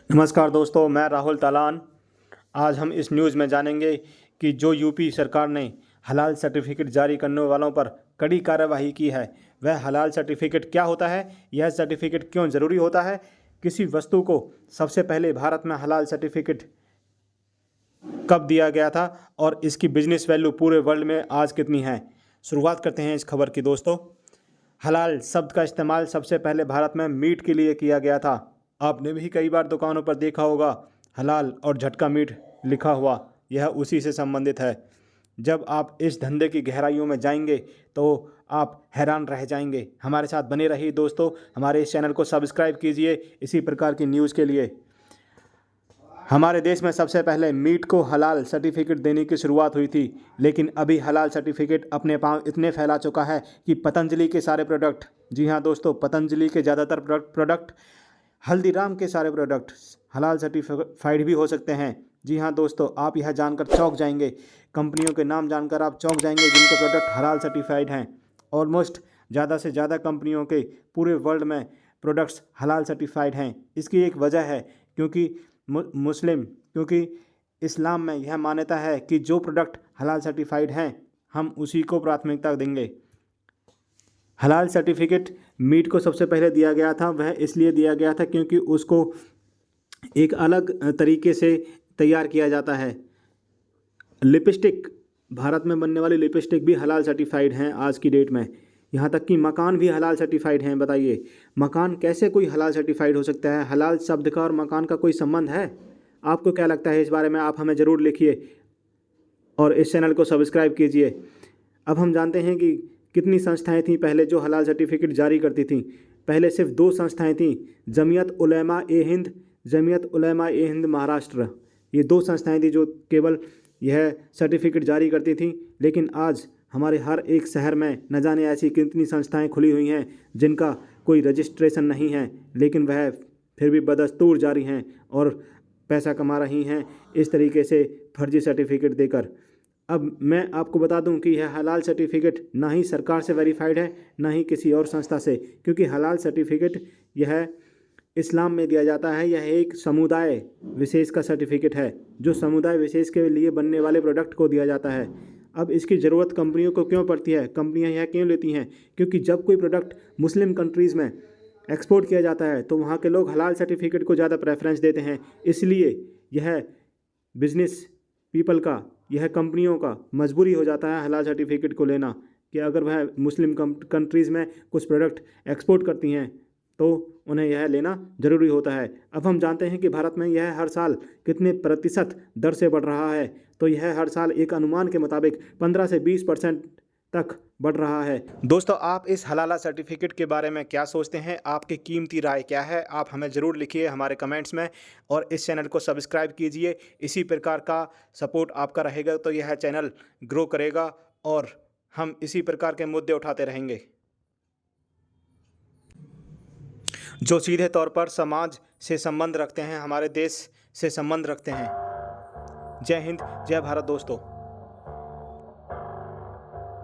नमस्कार दोस्तों, मैं राहुल तालान। आज हम इस न्यूज़ में जानेंगे कि जो यूपी सरकार ने हलाल सर्टिफिकेट जारी करने वालों पर कड़ी कार्रवाई की है, वह हलाल सर्टिफिकेट क्या होता है, यह सर्टिफिकेट क्यों ज़रूरी होता है, किसी वस्तु को सबसे पहले भारत में हलाल सर्टिफिकेट कब दिया गया था और इसकी बिजनेस वैल्यू पूरे वर्ल्ड में आज कितनी है। शुरुआत करते हैं इस खबर की दोस्तों। हलाल शब्द का इस्तेमाल सबसे पहले भारत में मीट के लिए किया गया था। आपने भी कई बार दुकानों पर देखा होगा हलाल और झटका मीट लिखा हुआ, यह उसी से संबंधित है। जब आप इस धंधे की गहराइयों में जाएंगे तो आप हैरान रह जाएंगे। हमारे साथ बने रहिए दोस्तों, हमारे इस चैनल को सब्सक्राइब कीजिए इसी प्रकार की न्यूज़ के लिए। हमारे देश में सबसे पहले मीट को हलाल सर्टिफिकेट देने की शुरुआत हुई थी, लेकिन अभी हलाल सर्टिफिकेट अपने पांव इतने फैला चुका है कि पतंजलि के सारे प्रोडक्ट, जी हाँ दोस्तों, पतंजलि के ज़्यादातर प्रोडक्ट, हल्दीराम के सारे प्रोडक्ट हलाल सर्टिफाइड भी हो सकते हैं। जी हाँ दोस्तों, आप यह जानकर चौंक जाएंगे, कंपनियों के नाम जानकर आप चौंक जाएंगे जिनके प्रोडक्ट हलाल सर्टिफाइड हैं। ऑलमोस्ट ज़्यादा से ज़्यादा कंपनियों के पूरे वर्ल्ड में प्रोडक्ट्स हलाल सर्टिफाइड हैं। इसकी एक वजह है क्योंकि इस्लाम में यह मान्यता है कि जो प्रोडक्ट हलाल सर्टिफाइड हैं हम उसी को प्राथमिकता देंगे। हलाल सर्टिफिकेट मीट को सबसे पहले दिया गया था, वह इसलिए दिया गया था क्योंकि उसको एक अलग तरीके से तैयार किया जाता है। लिपस्टिक, भारत में बनने वाली लिपस्टिक भी हलाल सर्टिफाइड हैं आज की डेट में। यहाँ तक कि मकान भी हलाल सर्टिफाइड हैं। बताइए, मकान कैसे कोई हलाल सर्टिफाइड हो सकता है? हलाल शब्द का और मकान का कोई संबंध है? आपको क्या लगता है इस बारे में? आप हमें ज़रूर लिखिए और इस चैनल को सब्सक्राइब कीजिए। अब हम जानते हैं कि कितनी संस्थाएं थीं पहले जो हलाल सर्टिफिकेट जारी करती थीं। पहले सिर्फ 2 संस्थाएं थीं, जमीयत उलमा ए हिंद महाराष्ट्र। ये 2 संस्थाएं थीं जो केवल यह सर्टिफिकेट जारी करती थीं। लेकिन आज हमारे हर एक शहर में न जाने ऐसी कितनी संस्थाएं खुली हुई हैं जिनका कोई रजिस्ट्रेशन नहीं है, लेकिन वह फिर भी बदस्तूर जारी हैं और पैसा कमा रही हैं इस तरीके से फर्जी सर्टिफिकेट देकर। अब मैं आपको बता दूं कि यह हलाल सर्टिफिकेट ना ही सरकार से वेरीफाइड है, ना ही किसी और संस्था से, क्योंकि हलाल सर्टिफिकेट यह इस्लाम में दिया जाता है। यह एक समुदाय विशेष का सर्टिफिकेट है जो समुदाय विशेष के लिए बनने वाले प्रोडक्ट को दिया जाता है। अब इसकी ज़रूरत कंपनियों को क्यों पड़ती है, कंपनियां यह क्यों लेती हैं? क्योंकि जब कोई प्रोडक्ट मुस्लिम कंट्रीज़ में एक्सपोर्ट किया जाता है तो वहाँ के लोग हलाल सर्टिफिकेट को ज़्यादा प्रेफरेंस देते हैं। इसलिए यह बिजनेस पीपल का, यह कंपनियों का मजबूरी हो जाता है हलाल सर्टिफिकेट को लेना, कि अगर वह मुस्लिम कंट्रीज़ में कुछ प्रोडक्ट एक्सपोर्ट करती हैं तो उन्हें यह लेना ज़रूरी होता है। अब हम जानते हैं कि भारत में यह हर साल कितने प्रतिशत दर से बढ़ रहा है, तो यह हर साल एक अनुमान के मुताबिक 15 से 20% तक बढ़ रहा है। दोस्तों, आप इस हलाला सर्टिफिकेट के बारे में क्या सोचते हैं? आपकी कीमती राय क्या है? आप हमें ज़रूर लिखिए हमारे कमेंट्स में और इस चैनल को सब्सक्राइब कीजिए। इसी प्रकार का सपोर्ट आपका रहेगा तो यह चैनल ग्रो करेगा और हम इसी प्रकार के मुद्दे उठाते रहेंगे जो सीधे तौर पर समाज से संबंध रखते हैं, हमारे देश से संबंध रखते हैं। जय हिंद, जय भारत दोस्तों।